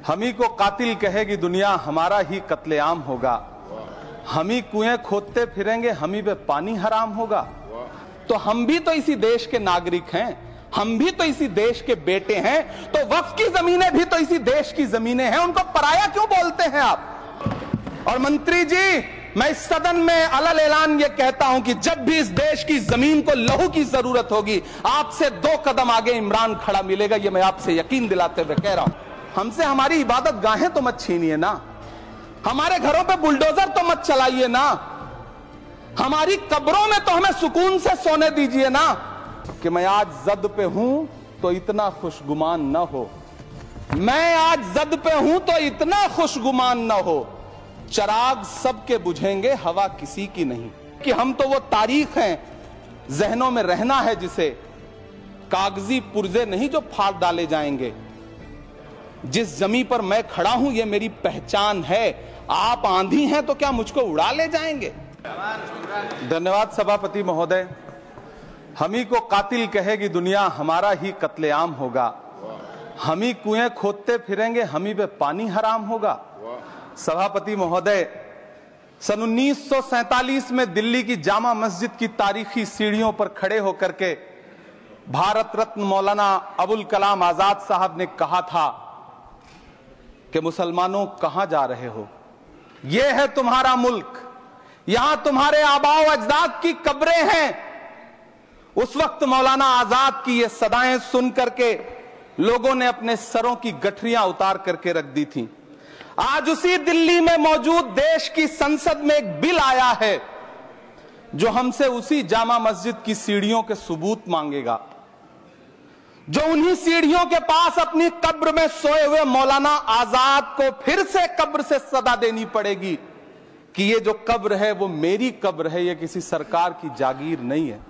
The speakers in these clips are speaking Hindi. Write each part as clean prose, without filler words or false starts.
हम ही को कातिल कहेगी दुनिया, हमारा ही कत्लेआम होगा। हम ही कुएं खोदते फिरेंगे, हम ही पे पानी हराम होगा। तो हम भी तो इसी देश के नागरिक हैं, हम भी तो इसी देश के बेटे हैं, तो वक्फ की जमीनें भी तो इसी देश की जमीनें हैं, उनको पराया क्यों बोलते हैं आप? और मंत्री जी, मैं इस सदन में अलल ऐलान ये कहता हूं कि जब भी इस देश की जमीन को लहू की जरूरत होगी, आपसे 2 कदम आगे इमरान खड़ा मिलेगा, ये मैं आपसे यकीन दिलाते हुए कह रहा हूं। हमसे हमारी इबादत गाहें तो मत छीनिए ना, हमारे घरों पे बुलडोजर तो मत चलाइए ना, हमारी कब्रों में तो हमें सुकून से सोने दीजिए ना। कि मैं आज जद पे हूं तो इतना खुशगुमान न हो, मैं आज जद पे हूं तो इतना खुशगुमान न हो, चराग सबके बुझेंगे हवा किसी की नहीं। कि हम तो वो तारीख हैं, जहनों में रहना है जिसे, कागजी पुर्जे नहीं जो फाड़ डाले जाएंगे। जिस जमी पर मैं खड़ा हूं ये मेरी पहचान है, आप आंधी हैं तो क्या मुझको उड़ा ले जाएंगे? धन्यवाद सभापति महोदय। हम ही को कातिल कहेगी दुनिया, हमारा ही कत्लेआम होगा। हम ही कुएं खोदते फिरेंगे, हम ही पे पानी हराम होगा। सभापति महोदय, सन 1947 में दिल्ली की जामा मस्जिद की तारीखी सीढ़ियों पर खड़े होकर के भारत रत्न मौलाना अबुल कलाम आजाद साहब ने कहा था कि मुसलमानों कहां जा रहे हो, यह है तुम्हारा मुल्क, यहां तुम्हारे आबाओ अजदाद की कब्रें हैं। उस वक्त मौलाना आजाद की ये सदाएं सुन करके लोगों ने अपने सरों की गठरियां उतार करके रख दी थी। आज उसी दिल्ली में मौजूद देश की संसद में एक बिल आया है जो हमसे उसी जामा मस्जिद की सीढ़ियों के सबूत मांगेगा, जो उन्हीं सीढ़ियों के पास अपनी कब्र में सोए हुए मौलाना आजाद को फिर से कब्र से सदा देनी पड़ेगी कि ये जो कब्र है वो मेरी कब्र है, ये किसी सरकार की जागीर नहीं है।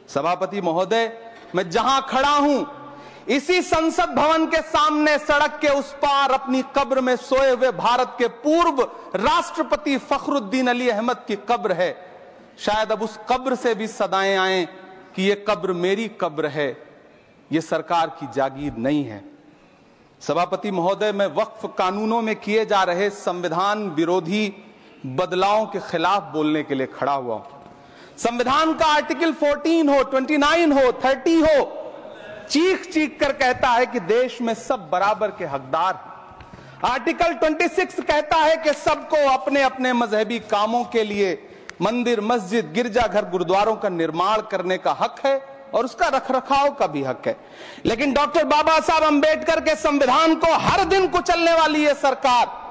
सभापति महोदय, मैं जहां खड़ा हूं इसी संसद भवन के सामने सड़क के उस पार अपनी कब्र में सोए हुए भारत के पूर्व राष्ट्रपति फखरुद्दीन अली अहमद की कब्र है। शायद अब उस कब्र से भी सदाएं आए कि ये कब्र मेरी कब्र है, ये सरकार की जागीर नहीं है। सभापति महोदय, मैं वक्फ कानूनों में किए जा रहे संविधान विरोधी बदलावों के खिलाफ बोलने के लिए खड़ा हुआ हूं। संविधान का आर्टिकल 14 हो, 29 हो, 30 हो, चीख चीख कर कहता है कि देश में सब बराबर के हकदार हैं। आर्टिकल 26 कहता है कि सबको अपने अपने मजहबी कामों के लिए मंदिर, मस्जिद, गिरजाघर, गुरुद्वारों का निर्माण करने का हक है और उसका रखरखाव का भी हक है। लेकिन डॉक्टर बाबा साहब अंबेडकर के संविधान को हर दिन कुचलने वाली ये सरकार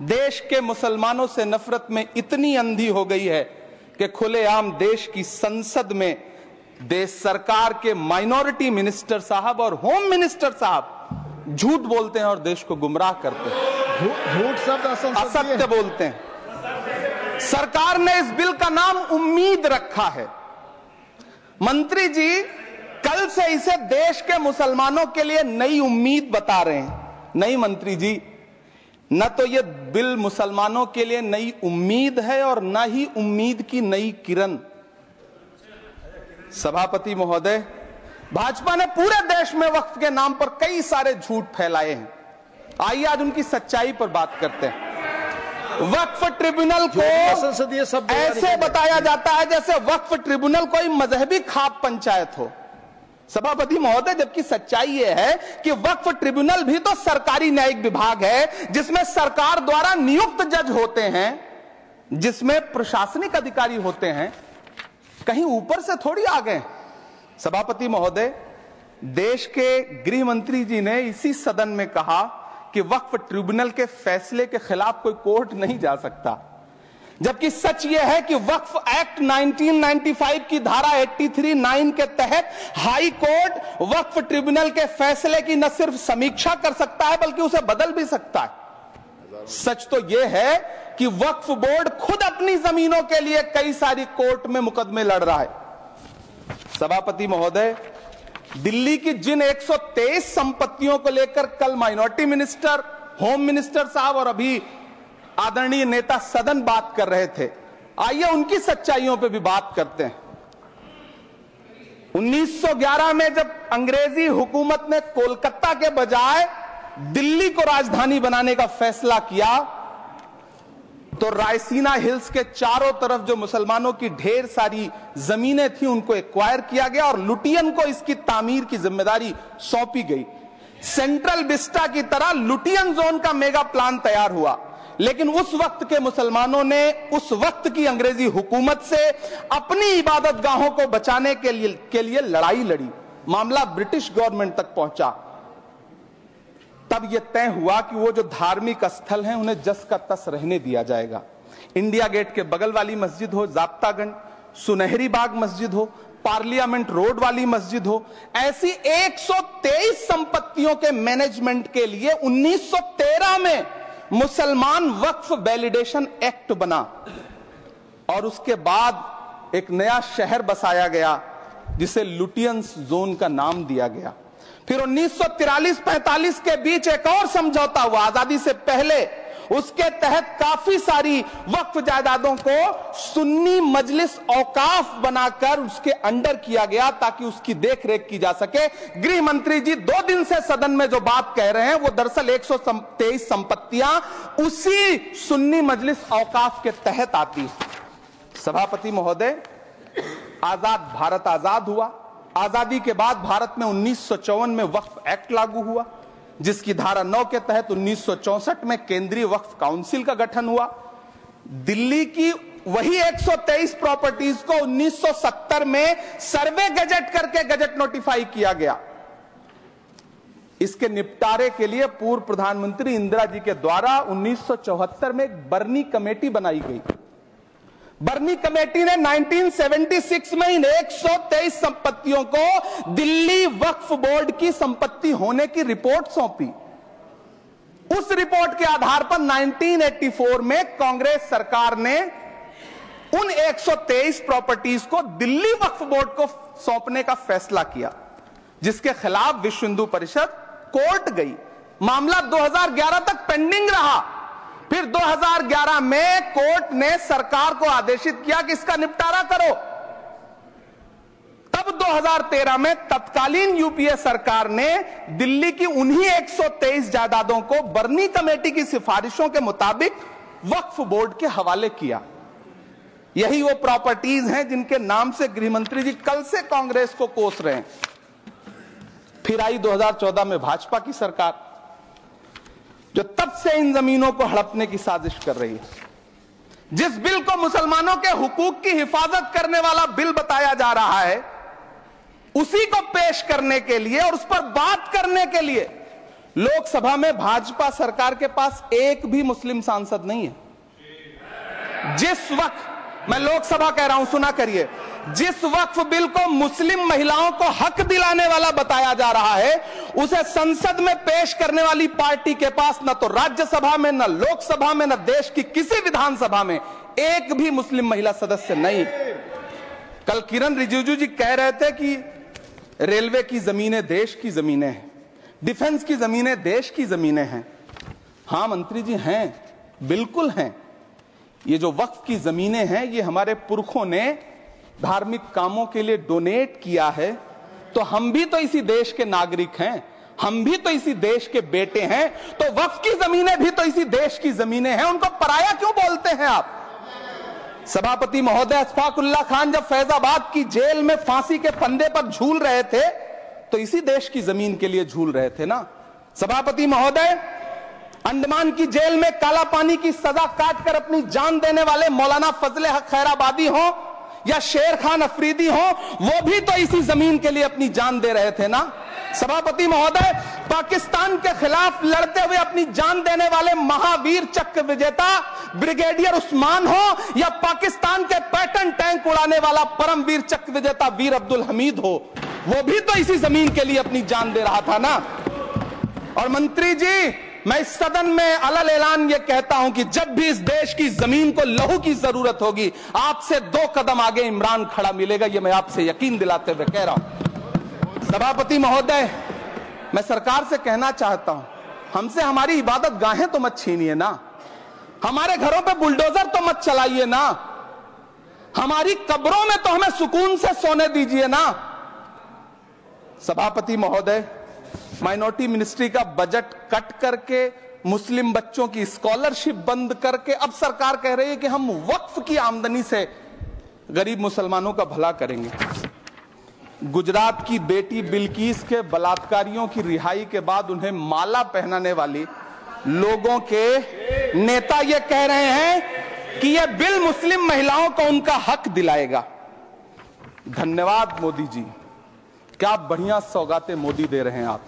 देश के मुसलमानों से नफरत में इतनी अंधी हो गई है कि खुलेआम देश की संसद में देश सरकार के माइनॉरिटी मिनिस्टर साहब और होम मिनिस्टर साहब झूठ बोलते हैं और देश को गुमराह करते हैं, झूठ शब्द असत्य बोलते हैं। सरकार ने इस बिल का नाम उम्मीद रखा है। मंत्री जी, कल से इसे देश के मुसलमानों के लिए नई उम्मीद बता रहे हैं। नहीं मंत्री जी, न तो यह बिल मुसलमानों के लिए नई उम्मीद है और न ही उम्मीद की नई किरण। सभापति महोदय, भाजपा ने पूरे देश में वक्फ के नाम पर कई सारे झूठ फैलाए हैं। आइए आज उनकी सच्चाई पर बात करते हैं। वक्फ ट्रिब्यूनल को ऐसे बताया जाता है जैसे वक्फ ट्रिब्यूनल कोई मजहबी खाप पंचायत हो। सभापति महोदय, जबकि सच्चाई यह है कि वक्फ ट्रिब्यूनल भी तो सरकारी न्यायिक विभाग है जिसमें सरकार द्वारा नियुक्त जज होते हैं, जिसमें प्रशासनिक अधिकारी होते हैं, कहीं ऊपर से थोड़ी आ गए। सभापति महोदय, देश के गृह मंत्री जी ने इसी सदन में कहा कि वक्फ ट्रिब्यूनल के फैसले के खिलाफ कोई कोर्ट नहीं जा सकता, जबकि सच यह है कि वक्फ एक्ट 1995 की धारा 83(9) के तहत हाई कोर्ट वक्फ ट्रिब्यूनल के फैसले की न सिर्फ समीक्षा कर सकता है बल्कि उसे बदल भी सकता है। सच तो यह है कि वक्फ बोर्ड खुद अपनी जमीनों के लिए कई सारी कोर्ट में मुकदमे लड़ रहा है। सभापति महोदय, दिल्ली की जिन 123 संपत्तियों को लेकर कल माइनॉरिटी मिनिस्टर, होम मिनिस्टर साहब और अभी आदरणीय नेता सदन बात कर रहे थे, आइए उनकी सच्चाइयों पे भी बात करते हैं। 1911 में जब अंग्रेजी हुकूमत ने कोलकाता के बजाय दिल्ली को राजधानी बनाने का फैसला किया तो रायसीना हिल्स के चारों तरफ जो मुसलमानों की ढेर सारी जमीनें थी उनको एक्वायर किया गया और लुटियन को इसकी तामीर की जिम्मेदारी सौंपी गई। सेंट्रल विस्टा की तरह लुटियन जोन का मेगा प्लान तैयार हुआ, लेकिन उस वक्त के मुसलमानों ने उस वक्त की अंग्रेजी हुकूमत से अपनी इबादत गाहों को बचाने के लिए लड़ाई लड़ी। मामला ब्रिटिश गवर्नमेंट तक पहुंचा। तब यह तय हुआ कि वो जो धार्मिक स्थल हैं उन्हें जस का तस रहने दिया जाएगा। इंडिया गेट के बगल वाली मस्जिद हो, जाब्तागंज, सुनहरी बाग मस्जिद हो, पार्लियामेंट रोड वाली मस्जिद हो, ऐसी 123 संपत्तियों के मैनेजमेंट के लिए 1913 में मुसलमान वक्फ वैलिडेशन एक्ट बना और उसके बाद एक नया शहर बसाया गया जिसे लुटियंस जोन का नाम दिया गया। फिर 1943-45 के बीच एक और समझौता हुआ आजादी से पहले, उसके तहत काफी सारी वक्फ जायदादों को सुन्नी मजलिस औकाफ बनाकर उसके अंडर किया गया ताकि उसकी देखरेख की जा सके। गृह मंत्री जी 2 दिन से सदन में जो बात कह रहे हैं वो दरअसल 123 संपत्तियां उसी सुन्नी मजलिस औकाफ के तहत आती है। सभापति महोदय, आजाद भारत आजाद हुआ। आजादी के बाद भारत में 1954 में वक्फ एक्ट लागू हुआ, जिसकी धारा 9 के तहत 1964 में केंद्रीय वक्फ काउंसिल का गठन हुआ। दिल्ली की वही 123 प्रॉपर्टीज को 1970 में सर्वे गजट करके गजट नोटिफाई किया गया। इसके निपटारे के लिए पूर्व प्रधानमंत्री इंदिरा जी के द्वारा 1974 में एक बर्नी कमेटी बनाई गई। बर्नी कमेटी ने 1976 में इन 123 संपत्तियों को दिल्ली वक्फ बोर्ड की संपत्ति होने की रिपोर्ट सौंपी। उस रिपोर्ट के आधार पर 1984 में कांग्रेस सरकार ने उन 123 प्रॉपर्टीज को दिल्ली वक्फ बोर्ड को सौंपने का फैसला किया, जिसके खिलाफ विश्व हिंदू परिषद कोर्ट गई। मामला 2011 तक पेंडिंग रहा। फिर 2011 में कोर्ट ने सरकार को आदेशित किया कि इसका निपटारा करो। तब 2013 में तत्कालीन यूपीए सरकार ने दिल्ली की उन्हीं 123 जायदादों को बर्नी कमेटी की सिफारिशों के मुताबिक वक्फ बोर्ड के हवाले किया। यही वो प्रॉपर्टीज हैं जिनके नाम से गृह मंत्री जी कल से कांग्रेस को कोस रहे हैं। फिर आई 2014 में भाजपा की सरकार, जो तब से इन जमीनों को हड़पने की साजिश कर रही है। जिस बिल को मुसलमानों के हुकूक की हिफाजत करने वाला बिल बताया जा रहा है, उसी को पेश करने के लिए और उस पर बात करने के लिए लोकसभा में भाजपा सरकार के पास एक भी मुस्लिम सांसद नहीं है। जिस वक्त, मैं लोकसभा कह रहा हूं, सुना करिए, जिस वक्फ बिल को मुस्लिम महिलाओं को हक दिलाने वाला बताया जा रहा है, उसे संसद में पेश करने वाली पार्टी के पास न तो राज्यसभा में, न लोकसभा में, न देश की किसी विधानसभा में एक भी मुस्लिम महिला सदस्य नहीं। कल किरण रिजिजू जी कह रहे थे कि रेलवे की जमीनें देश की जमीनें हैं, डिफेंस की जमीनें देश की जमीनें हैं। हां मंत्री जी, हैं, बिल्कुल हैं। ये जो वक्फ की जमीनें हैं, ये हमारे पुरखों ने धार्मिक कामों के लिए डोनेट किया है। तो हम भी तो इसी देश के नागरिक हैं, हम भी तो इसी देश के बेटे हैं, तो वक्फ की जमीनें भी तो इसी देश की जमीनें हैं। उनको पराया क्यों बोलते हैं आप? सभापति महोदय, अशफाकुल्लाह खान जब फैजाबाद की जेल में फांसी के फंदे पर झूल रहे थे तो इसी देश की जमीन के लिए झूल रहे थे ना। सभापति महोदय, अंडमान की जेल में काला पानी की सजा काटकर अपनी जान देने वाले मौलाना फजले हक खैराबादी हो या शेर खान अफरीदी हो, वो भी तो इसी जमीन के लिए अपनी जान दे रहे थे ना। सभापति महोदय, पाकिस्तान के खिलाफ लड़ते हुए अपनी जान देने वाले महावीर चक्र विजेता ब्रिगेडियर उस्मान हो या पाकिस्तान के पैटर्न टैंक उड़ाने वाला परमवीर चक्र विजेता वीर अब्दुल हमीद हो, वो भी तो इसी जमीन के लिए अपनी जान दे रहा था ना। और मंत्री जी, मैं इस सदन में अलल ऐलान ये कहता हूं कि जब भी इस देश की जमीन को लहू की जरूरत होगी, आपसे 2 कदम आगे इमरान खड़ा मिलेगा। ये मैं आपसे यकीन दिलाते हुए कह रहा हूं। सभापति महोदय, मैं सरकार से कहना चाहता हूं, हमसे हमारी इबादत गाहें तो मत छीनिए ना, हमारे घरों पे बुलडोजर तो मत चलाइए ना, हमारी कब्रों में तो हमें सुकून से सोने दीजिए ना। सभापति महोदय, माइनॉरिटी मिनिस्ट्री का बजट कट करके, मुस्लिम बच्चों की स्कॉलरशिप बंद करके अब सरकार कह रही है कि हम वक्फ की आमदनी से गरीब मुसलमानों का भला करेंगे। गुजरात की बेटी बिल्किस के बलात्कारियों की रिहाई के बाद उन्हें माला पहनाने वाली लोगों के नेता ये कह रहे हैं कि यह बिल मुस्लिम महिलाओं को उनका हक दिलाएगा। धन्यवाद मोदी जी, क्या बढ़िया सौगातें मोदी दे रहे हैं आप।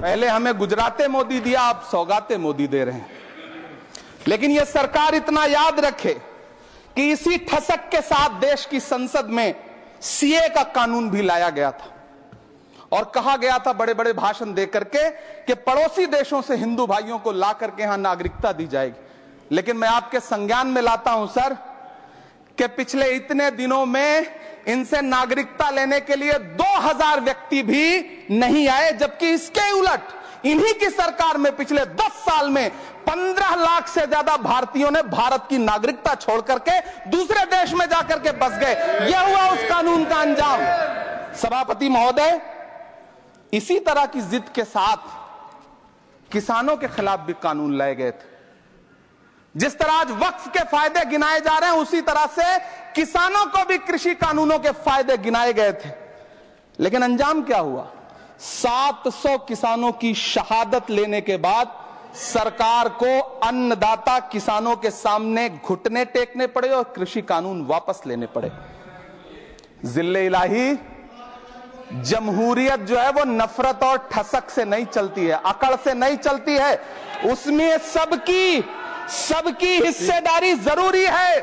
पहले हमें गुजराते मोदी दिया, आप सौगातें मोदी दे रहे हैं। लेकिन यह सरकार इतना याद रखे कि इसी ठसक के साथ देश की संसद में सीए का कानून भी लाया गया था और कहा गया था बड़े बड़े भाषण देकर के कि पड़ोसी देशों से हिंदू भाइयों को ला करके यहां नागरिकता दी जाएगी। लेकिन मैं आपके संज्ञान में लाता हूं सर कि पिछले इतने दिनों में इनसे नागरिकता लेने के लिए 2000 व्यक्ति भी नहीं आए, जबकि इसके उलट इन्हीं की सरकार में पिछले 10 साल में 15 लाख से ज्यादा भारतीयों ने भारत की नागरिकता छोड़ करके दूसरे देश में जाकर के बस गए। यह हुआ उस कानून का अंजाम। सभापति महोदय, इसी तरह की जिद के साथ किसानों के खिलाफ भी कानून लाए गए थे। जिस तरह आज वक्फ के फायदे गिनाए जा रहे हैं, उसी तरह से किसानों को भी कृषि कानूनों के फायदे गिनाए गए थे। लेकिन अंजाम क्या हुआ? 700 किसानों की शहादत लेने के बाद सरकार को अन्नदाता किसानों के सामने घुटने टेकने पड़े और कृषि कानून वापस लेने पड़े। जिल्ले इलाही, जमहूरियत जो है वो नफरत और ठसक से नहीं चलती है, अकड़ से नहीं चलती है, उसमें सबकी हिस्सेदारी जरूरी है।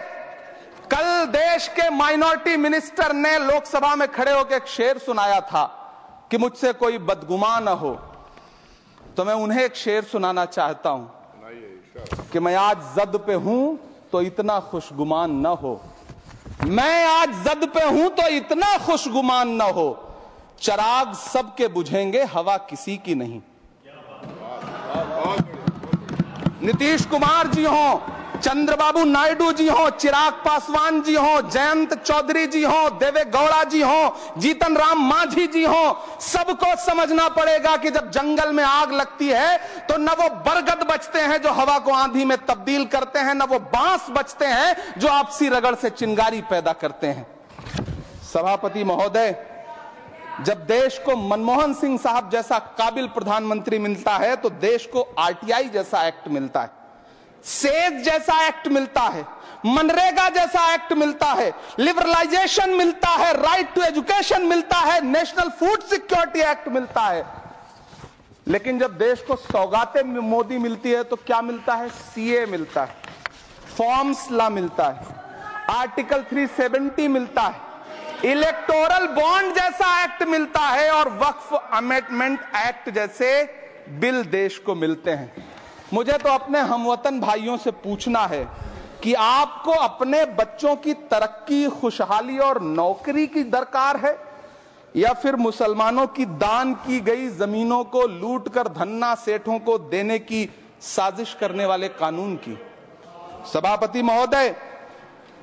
कल देश के माइनॉरिटी मिनिस्टर ने लोकसभा में खड़े होकर एक शेर सुनाया था कि मुझसे कोई बदगुमान न हो, तो मैं उन्हें एक शेर सुनाना चाहता हूं कि मैं आज जद पे हूं तो इतना खुशगुमान न हो, मैं आज जद पे हूं तो इतना खुशगुमान न हो, चराग सबके बुझेंगे हवा किसी की नहीं। नीतीश कुमार जी हो, चंद्रबाबू नायडू जी हो, चिराग पासवान जी हो, जयंत चौधरी जी हो, देवे गौड़ा जी हो, जीतन राम मांझी जी हो, सबको समझना पड़ेगा कि जब जंगल में आग लगती है तो न वो बरगद बचते हैं जो हवा को आंधी में तब्दील करते हैं, न वो बांस बचते हैं जो आपसी रगड़ से चिंगारी पैदा करते हैं। सभापति महोदय, जब देश को मनमोहन सिंह साहब जैसा काबिल प्रधानमंत्री मिलता है तो देश को आरटीआई जैसा एक्ट मिलता है, सेज जैसा एक्ट मिलता है, मनरेगा जैसा एक्ट मिलता है, लिबरलाइजेशन मिलता है, राइट टू एजुकेशन मिलता है, नेशनल फूड सिक्योरिटी एक्ट मिलता है। लेकिन जब देश को सौगातें मोदी मिलती है तो क्या मिलता है? सीए मिलता है, फॉर्म्स लॉ मिलता है, आर्टिकल 370 मिलता है, इलेक्टोरल बॉन्ड जैसा एक्ट मिलता है और वक्फ अमेंडमेंट एक्ट जैसे बिल देश को मिलते हैं। मुझे तो अपने हमवतन भाइयों से पूछना है कि आपको अपने बच्चों की तरक्की, खुशहाली और नौकरी की दरकार है या फिर मुसलमानों की दान की गई जमीनों को लूटकर धन्ना सेठों को देने की साजिश करने वाले कानून की? सभापति महोदय,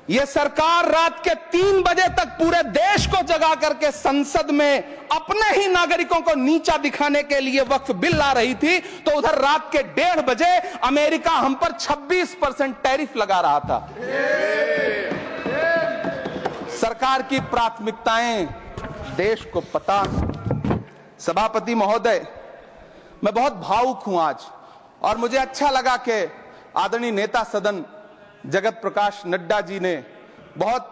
यह सरकार रात के 3 बजे तक पूरे देश को जगा करके संसद में अपने ही नागरिकों को नीचा दिखाने के लिए वक्फ बिल ला रही थी, तो उधर रात के 1:30 बजे अमेरिका हम पर 26% टैरिफ लगा रहा था। सरकार की प्राथमिकताएं देश को पता। सभापति महोदय, मैं बहुत भावुक हूं आज, और मुझे अच्छा लगा कि आदरणीय नेता सदन जगत प्रकाश नड्डा जी ने बहुत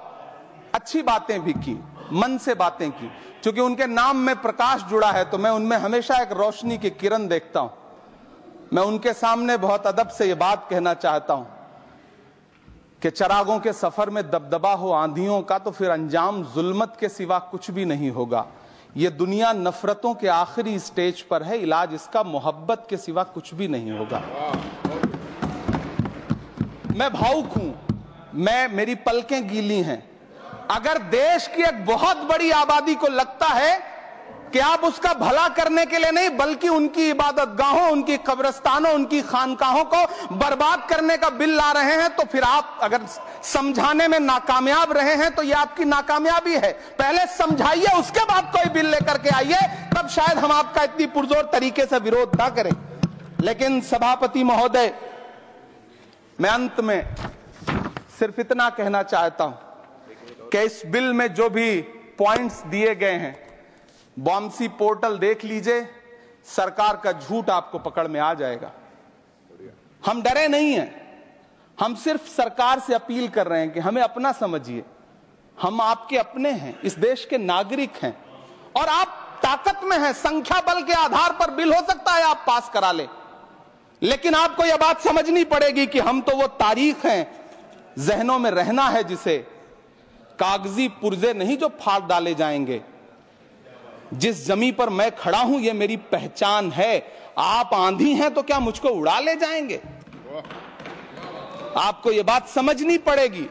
अच्छी बातें भी की, मन से बातें की। क्योंकि उनके नाम में प्रकाश जुड़ा है तो मैं उनमें हमेशा एक रोशनी की किरण देखता हूं। मैं उनके सामने बहुत अदब से ये बात कहना चाहता हूं कि चरागों के सफर में दबदबा हो आंधियों का तो फिर अंजाम जुल्मत के सिवा कुछ भी नहीं होगा। ये दुनिया नफरतों के आखिरी स्टेज पर है, इलाज इसका मोहब्बत के सिवा कुछ भी नहीं होगा। मैं भावुक हूं, मेरी पलकें गीली हैं। अगर देश की एक बहुत बड़ी आबादी को लगता है कि आप उसका भला करने के लिए नहीं, बल्कि उनकी इबादत गाहों, उनकी कब्रिस्तानों, उनकी खानकाहों को बर्बाद करने का बिल ला रहे हैं, तो फिर आप अगर समझाने में नाकामयाब रहे हैं तो यह आपकी नाकामयाबी है। पहले समझाइए, उसके बाद कोई बिल लेकर के आइए, तब शायद हम आपका इतनी पुरजोर तरीके से विरोध ना करें। लेकिन सभापति महोदय, मैं अंत में सिर्फ इतना कहना चाहता हूं कि इस बिल में जो भी पॉइंट्स दिए गए हैं, बॉम्सी पोर्टल देख लीजिए, सरकार का झूठ आपको पकड़ में आ जाएगा। हम डरे नहीं हैं, हम सिर्फ सरकार से अपील कर रहे हैं कि हमें अपना समझिए, हम आपके अपने हैं, इस देश के नागरिक हैं और आप ताकत में हैं। संख्या बल के आधार पर बिल हो सकता है आप पास करा ले, लेकिन आपको यह बात समझनी पड़ेगी कि हम तो वो तारीख हैं, जहनों में रहना है, जिसे कागजी पुर्जे नहीं जो फाड़ डाले जाएंगे। जिस जमीन पर मैं खड़ा हूं ये मेरी पहचान है। आप आंधी हैं तो क्या मुझको उड़ा ले जाएंगे? आपको यह बात समझनी पड़ेगी।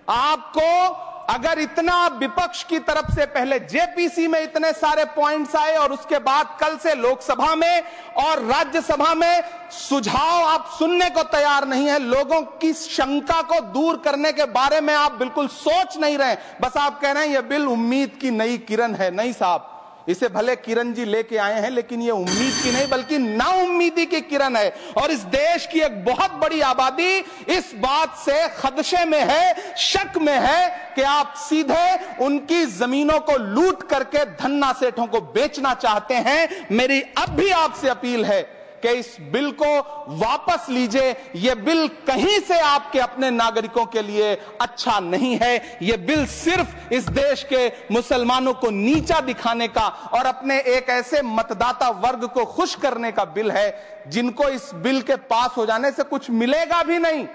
आपको अगर इतना विपक्ष की तरफ से पहले जेपीसी में इतने सारे पॉइंट्स आए और उसके बाद कल से लोकसभा में और राज्यसभा में सुझाव आप सुनने को तैयार नहीं है, लोगों की शंका को दूर करने के बारे में आप बिल्कुल सोच नहीं रहे, बस आप कह रहे हैं यह बिल उम्मीद की नई किरण है। नहीं साहब, इसे भले किरण जी लेके आए हैं, लेकिन ये उम्मीद की नहीं बल्कि नाउम्मीदी की किरण है। और इस देश की एक बहुत बड़ी आबादी इस बात से खदशे में है, शक में है कि आप सीधे उनकी जमीनों को लूट करके धन्ना सेठों को बेचना चाहते हैं। मेरी अब भी आपसे अपील है कि इस बिल को वापस लीजिए। यह बिल कहीं से आपके अपने नागरिकों के लिए अच्छा नहीं है। यह बिल सिर्फ इस देश के मुसलमानों को नीचा दिखाने का और अपने एक ऐसे मतदाता वर्ग को खुश करने का बिल है जिनको इस बिल के पास हो जाने से कुछ मिलेगा भी नहीं।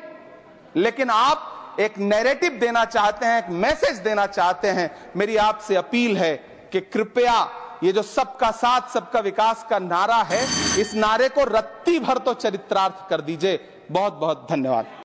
लेकिन आप एक नैरेटिव देना चाहते हैं, एक मैसेज देना चाहते हैं। मेरी आपसे अपील है कि कृपया ये जो सबका साथ सबका विकास का नारा है, इस नारे को रत्ती भर तो चरित्रार्थ कर दीजिए। बहुत बहुत धन्यवाद।